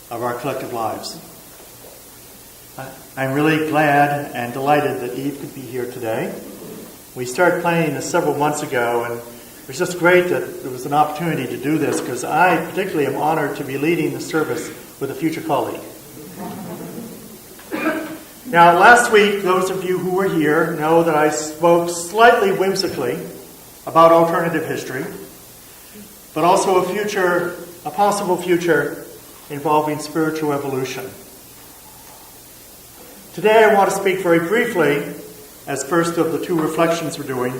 of our collective lives. I'm really glad and delighted that Eve could be here today. We started planning this several months ago, and it was just great that there was an opportunity to do this, because I particularly am honored to be leading the service with a future colleague. Now, last week, those of you who were here know that I spoke slightly whimsically about alternative history, but also a possible future involving spiritual evolution. Today, I want to speak very briefly, as first of the two reflections we're doing,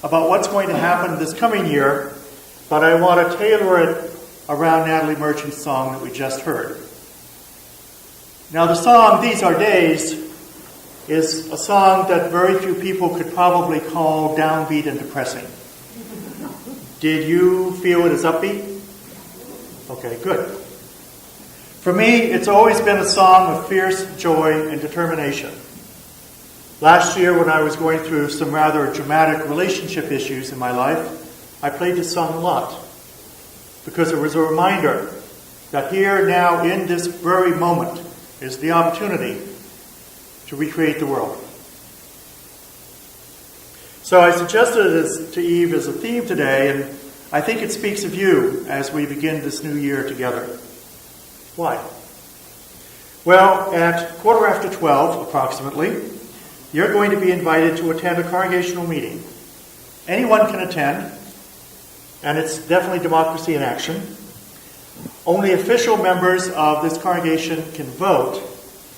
about what's going to happen this coming year, but I want to tailor it around Natalie Merchant's song that we just heard. Now, the song, These Are Days, is a song that very few people could probably call downbeat and depressing. Did you feel it as upbeat? Okay, good. For me, it's always been a song of fierce joy and determination. Last year, when I was going through some rather dramatic relationship issues in my life, I played this song a lot, because it was a reminder that here, now, in this very moment, is the opportunity to recreate the world. So I suggested this to Eve as a theme today, and I think it speaks of you as we begin this new year together. Why? Well, at 12:15 approximately, you're going to be invited to attend a congregational meeting. Anyone can attend, and it's definitely democracy in action. Only official members of this congregation can vote,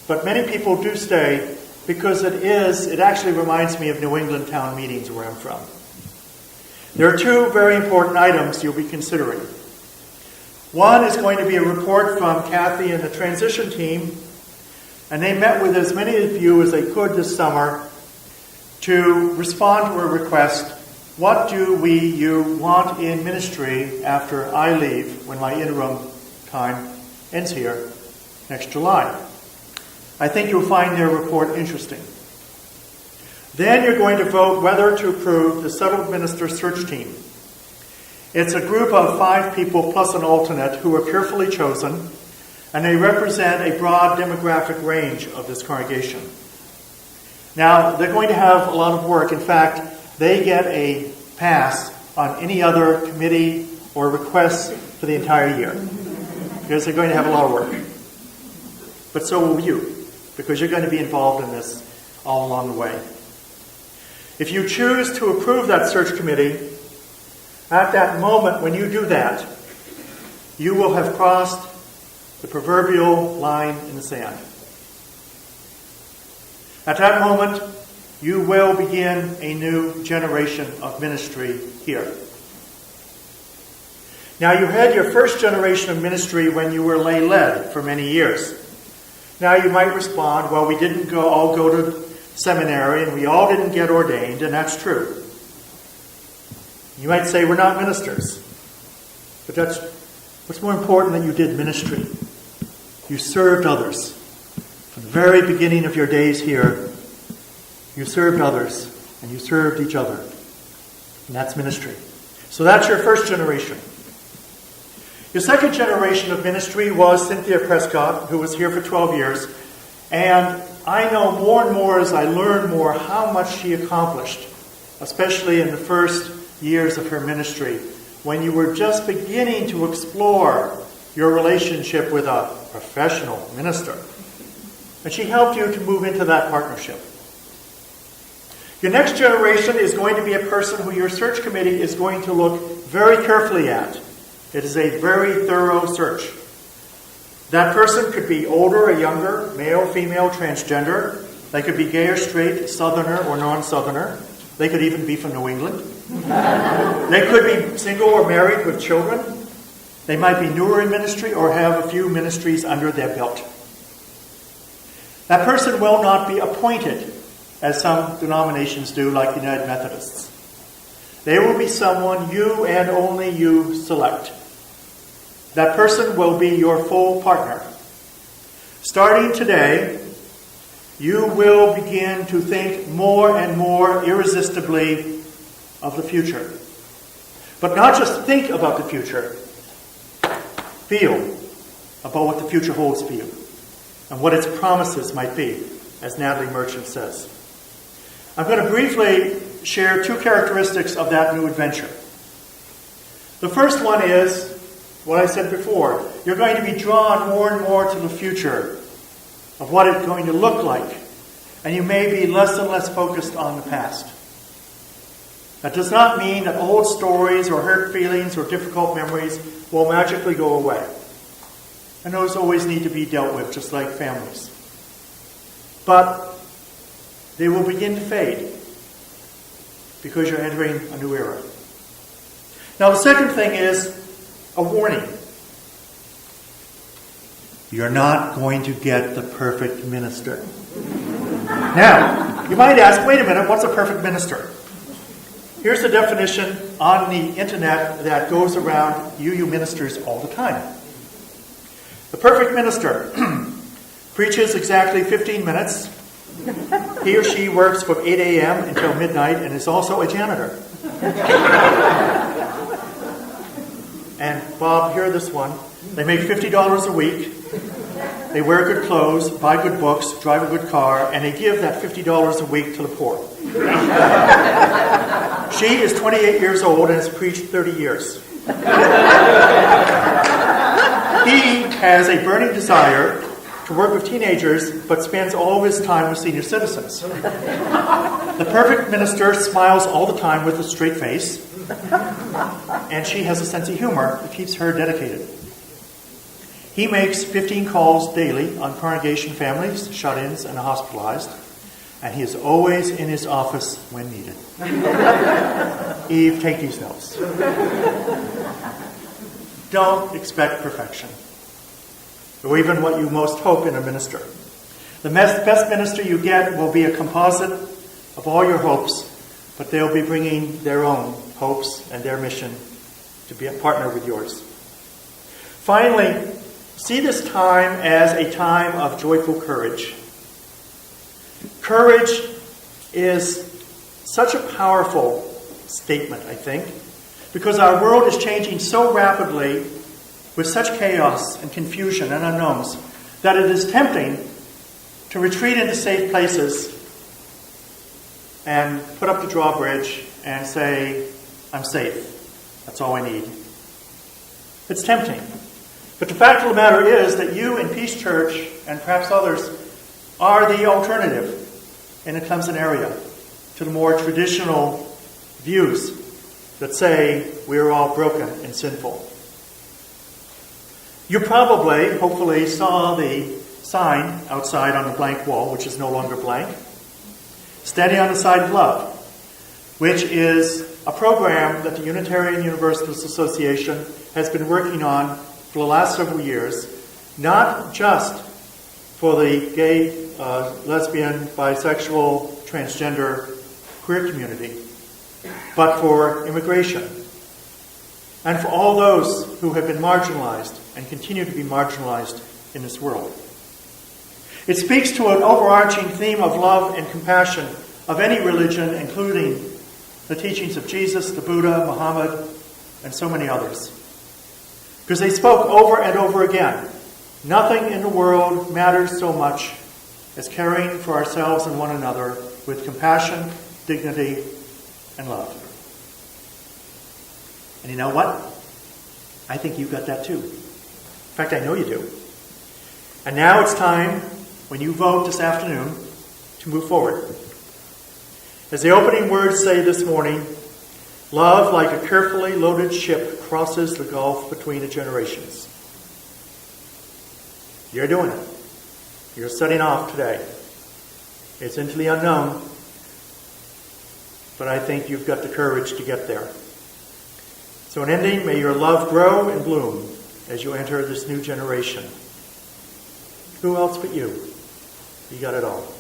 but many people do stay because it actually reminds me of New England town meetings where I'm from. There are two very important items you'll be considering. One is going to be a report from Kathy and the transition team, and they met with as many of you as they could this summer to respond to a request. What do you want in ministry after I leave, when my interim time ends here next July? I think you'll find their report interesting. Then you're going to vote whether to approve the settled minister search team. It's a group of 5 people plus an alternate who are carefully chosen, and they represent a broad demographic range of this congregation. Now, they're going to have a lot of work. In fact, they get a pass on any other committee or requests for the entire year, because they're going to have a lot of work. But so will you, because you're going to be involved in this all along the way. If you choose to approve that search committee, at that moment when you do that, you will have crossed the proverbial line in the sand. At that moment, you will begin a new generation of ministry here. Now, you had your first generation of ministry when you were lay-led for many years. Now you might respond, well, we didn't all go to seminary and we all didn't get ordained, and that's true. You might say we're not ministers. But that's what's more important than you did ministry. You served others. From the very beginning of your days here, you served others and you served each other. And that's ministry. So that's your first generation. Your second generation of ministry was Cynthia Prescott, who was here for 12 years. And I know more and more as I learn more how much she accomplished, especially in the first years of her ministry, when you were just beginning to explore your relationship with a professional minister. And she helped you to move into that partnership. Your next generation is going to be a person who your search committee is going to look very carefully at. It is a very thorough search. That person could be older or younger, male, female, transgender. They could be gay or straight, southerner or non-southerner. They could even be from New England. They could be single or married with children. They might be newer in ministry or have a few ministries under their belt. That person will not be appointed, as some denominations do, like United Methodists. They will be someone you and only you select. That person will be your full partner. Starting today, you will begin to think more and more irresistibly of the future. But not just think about the future. Feel about what the future holds for you and what its promises might be, as Natalie Merchant says. I'm going to briefly share two characteristics of that new adventure. The first one is what I said before. You're going to be drawn more and more to the future of what it's going to look like, and you may be less and less focused on the past. That does not mean that old stories or hurt feelings or difficult memories will magically go away. And those always need to be dealt with, just like families. But they will begin to fade because you're entering a new era. Now, the second thing is a warning. You're not going to get the perfect minister. Now, you might ask, wait a minute, what's a perfect minister? Here's the definition on the internet that goes around UU ministers all the time. The perfect minister preaches exactly 15 minutes. He or she works from 8 a.m. until midnight and is also a janitor. And Bob, hear this one. They make $50 a week. They wear good clothes, buy good books, drive a good car, and they give that $50 a week to the poor. She is 28 years old and has preached 30 years. He has a burning desire to work with teenagers, but spends all of his time with senior citizens. The perfect minister smiles all the time with a straight face, and she has a sense of humor that keeps her dedicated. He makes 15 calls daily on congregation families, shut-ins, and hospitalized, and he is always in his office when needed. Eve, take these notes. Don't expect perfection, or even what you most hope in a minister. The best minister you get will be a composite of all your hopes, but they'll be bringing their own hopes and their mission to be a partner with yours. Finally, see this time as a time of joyful courage. Courage is such a powerful statement, I think, because our world is changing so rapidly with such chaos and confusion and unknowns that it is tempting to retreat into safe places and put up the drawbridge and say, I'm safe. That's all I need. It's tempting. But the fact of the matter is that you in Peace Church, and perhaps others, are the alternative in the Clemson area to the more traditional views that say we are all broken and sinful. You probably, hopefully, saw the sign outside on the blank wall, which is no longer blank, Standing on the Side of Love, which is a program that the Unitarian Universalist Association has been working on for the last several years, not just for the gay, lesbian, bisexual, transgender, queer community, but for immigration, and for all those who have been marginalized and continue to be marginalized in this world. It speaks to an overarching theme of love and compassion of any religion, including the teachings of Jesus, the Buddha, Muhammad, and so many others. Because they spoke over and over again, nothing in the world matters so much as caring for ourselves and one another with compassion, dignity, and love. And you know what? I think you've got that too. In fact, I know you do. And now it's time, when you vote this afternoon, to move forward. As the opening words say this morning, love, like a carefully loaded ship, crosses the gulf between the generations. You're doing it. You're setting off today. It's into the unknown, but I think you've got the courage to get there. So in ending, may your love grow and bloom as you enter this new generation. Who else but you? You got it all.